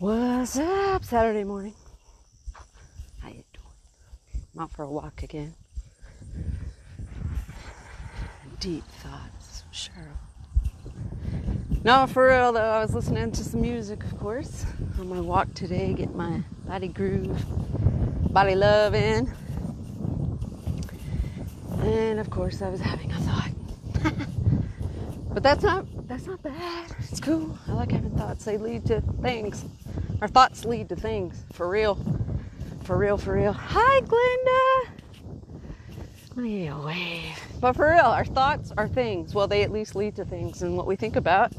What's up, Saturday morning? How you doing? I'm out for a walk again. Deep thoughts, Cheryl. No, for real though, I was listening to some music, of course, on my walk today, getting my body groove, body love in. And of course, I was having a thought. But that's not bad. It's cool. I like having thoughts. They lead to things. Our thoughts lead to things. For real. For real, for real. Hi, Glenda. Let me give you a wave. But for real, our thoughts are things. Well, they at least lead to things. And what we think about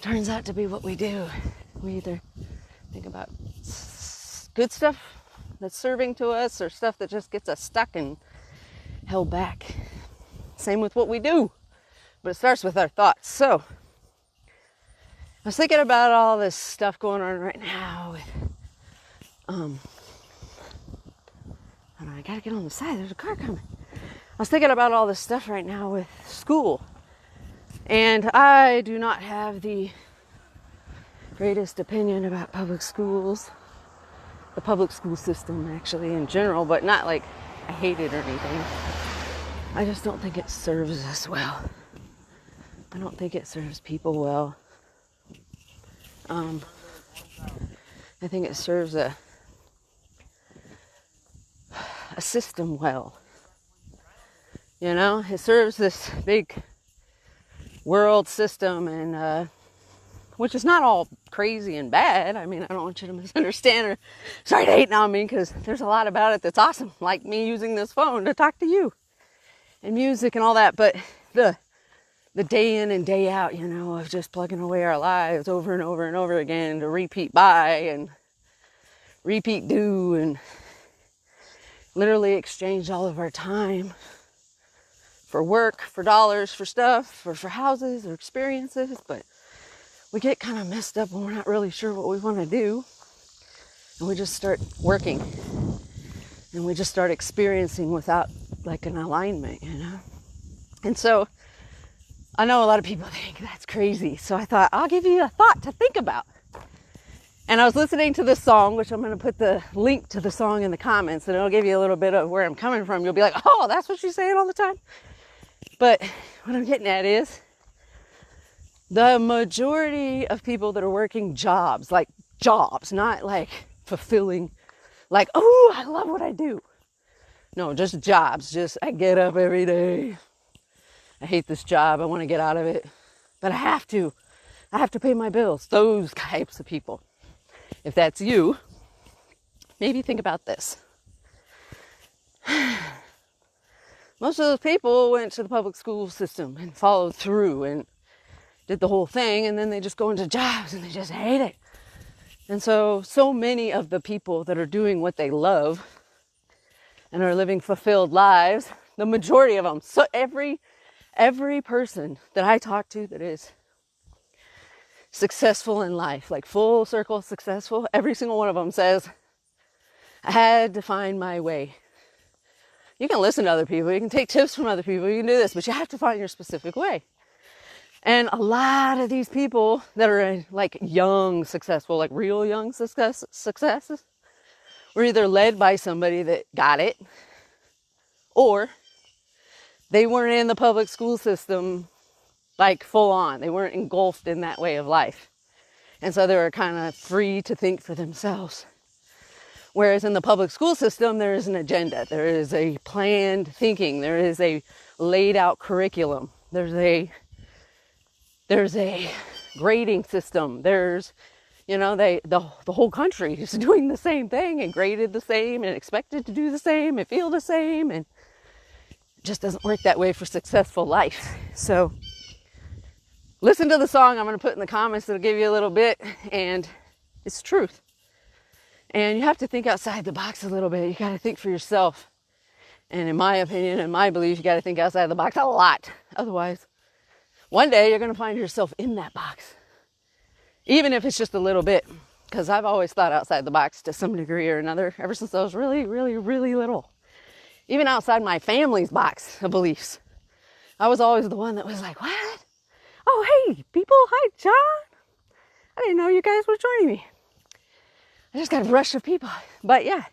turns out to be what we do. We either think about good stuff that's serving to us or stuff that just gets us stuck and held back. Same with what we do. But it starts with our thoughts. So, I was thinking about all this stuff going on right now with, I gotta get on the side, there's a car coming. I was thinking about all this stuff right now with school. And I do not have the greatest opinion about public schools. The public school system, actually, in general, but not like I hate it or anything. I just don't think it serves us well. I don't think it serves people well. I think it serves a system well. You know, it serves this big world system, and which is not all crazy and bad. I mean, I don't want you to misunderstand or start hating on me, because there's a lot about it that's awesome, like me using this phone to talk to you and music and all that. But the day in and day out, you know, of just plugging away our lives over and over and over again to repeat buy and repeat do, and literally exchange all of our time for work, for dollars, for stuff, for houses or experiences. But we get kind of messed up when we're not really sure what we want to do, and we just start working and we just start experiencing without like an alignment, you know. And so I know a lot of people think that's crazy. So I thought, I'll give you a thought to think about. And I was listening to this song, which I'm going to put the link to the song in the comments, and it'll give you a little bit of where I'm coming from. You'll be like, oh, that's what she's saying all the time. But what I'm getting at is the majority of people that are working jobs, like jobs, not like fulfilling, like, oh, I love what I do. No, just jobs. Just I get up every day. I hate this job. I want to get out of it. But I have to. I have to pay my bills. Those types of people. If that's you, maybe think about this. Most of those people went to the public school system and followed through and did the whole thing. And then they just go into jobs and they just hate it. And so many of the people that are doing what they love and are living fulfilled lives, the majority of them, so every person that I talk to that is successful in life, like full circle successful, every single one of them says, I had to find my way. You can listen to other people, you can take tips from other people, you can do this, but you have to find your specific way. And a lot of these people that are like young, successful, like real young successes, were either led by somebody that got it, or they weren't in the public school system like full on. They weren't engulfed in that way of life. And so they were kind of free to think for themselves. Whereas in the public school system, there is an agenda. There is a planned thinking. There is a laid out curriculum. There's a grading system. There's, you know, the whole country is doing the same thing and graded the same and expected to do the same and feel the same, and just doesn't work that way for successful life. So listen to the song I'm going to put in the comments. It'll give you a little bit, and it's truth. And you have to think outside the box a little bit. You got to think for yourself. And in my opinion and my belief, you got to think outside the box a lot. Otherwise, one day you're going to find yourself in that box, even if it's just a little bit. Because I've always thought outside the box to some degree or another ever since I was really, really, really little. Even outside my family's box of beliefs. I was always the one that was like, what? Oh, hey, people. Hi, John. I didn't know you guys were joining me. I just got a rush of people. But yeah,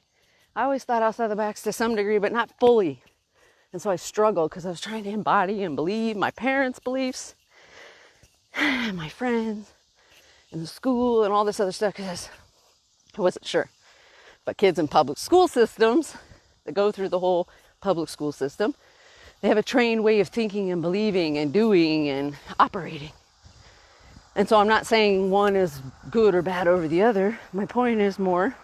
I always thought outside the box to some degree, but not fully. And so I struggled because I was trying to embody and believe my parents' beliefs, and my friends, and the school, and all this other stuff because I wasn't sure. But kids in public school systems that go through the whole public school system, they have a trained way of thinking and believing and doing and operating. And so I'm not saying one is good or bad over the other. My point is more,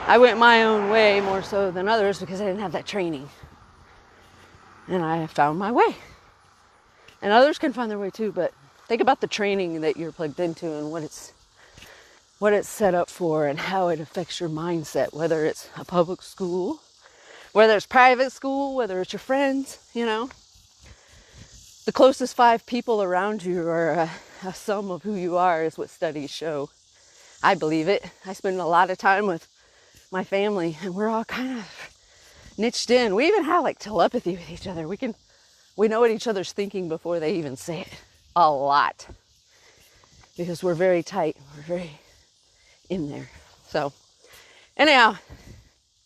I went my own way more so than others because I didn't have that training. And I found my way. And others can find their way too, but think about the training that you're plugged into and what it's set up for and how it affects your mindset, whether it's a public school, whether it's private school, whether it's your friends, you know. The closest 5 people around you are a sum of who you are is what studies show. I believe it. I spend a lot of time with my family and we're all kind of niched in. We even have like telepathy with each other. We know what each other's thinking before they even say it. A lot. Because we're very tight. We're very in there. So anyhow,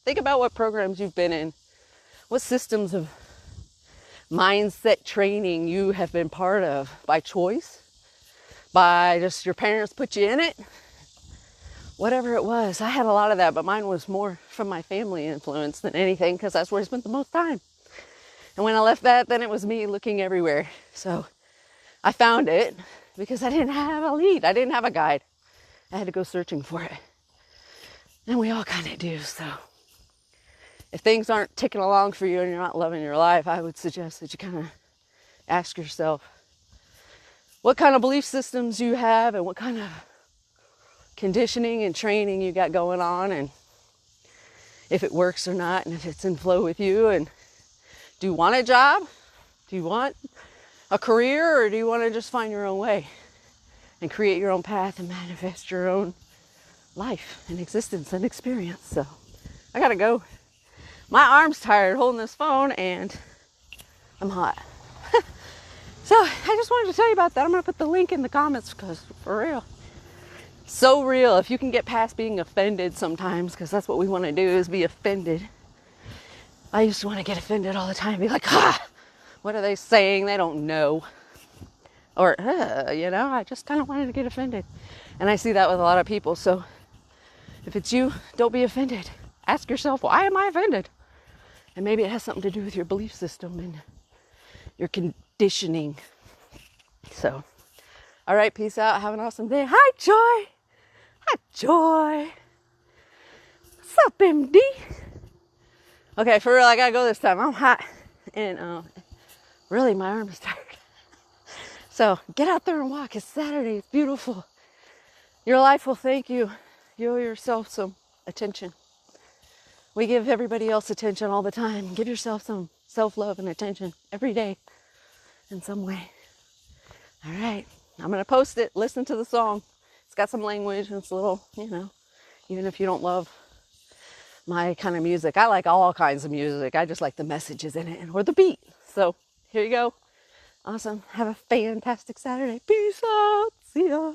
think about what programs you've been in. What systems of mindset training you have been part of by choice, by just your parents put you in it, whatever it was. I had a lot of that, but mine was more from my family influence than anything because that's where I spent the most time. And when I left that, then it was me looking everywhere. So I found it because I didn't have a lead. I didn't have a guide. I had to go searching for it. And we all kind of do. So if things aren't ticking along for you and you're not loving your life, I would suggest that you kind of ask yourself what kind of belief systems you have and what kind of conditioning and training you got going on, and if it works or not, and if it's in flow with you. And do you want a job? Do you want a career, or do you want to just find your own way and create your own path and manifest your own life and existence and experience? So I gotta go. My arm's tired holding this phone and I'm hot. So I just wanted to tell you about that. I'm gonna put the link in the comments because for real, so real. If you can get past being offended sometimes, because that's what we want to do, is be offended. I used to want to get offended all the time, be like, what are they saying? They don't know. Or, I just kind of wanted to get offended. And I see that with a lot of people. So if it's you, don't be offended. Ask yourself, why am I offended? And maybe it has something to do with your belief system and your conditioning. So, all right, peace out. Have an awesome day. Hi, Joy. Hi, Joy. What's up, MD? Okay, for real, I gotta go this time. I'm hot. And really, my arm is tired. So get out there and walk. It's Saturday. It's beautiful. Your life will thank you. You owe yourself some attention. We give everybody else attention all the time. Give yourself some self-love and attention every day in some way. All right. I'm going to post it. Listen to the song. It's got some language and it's a little, even if you don't love my kind of music. I like all kinds of music. I just like the messages in it or the beat. So here you go. Awesome. Have a fantastic Saturday. Peace out. See ya.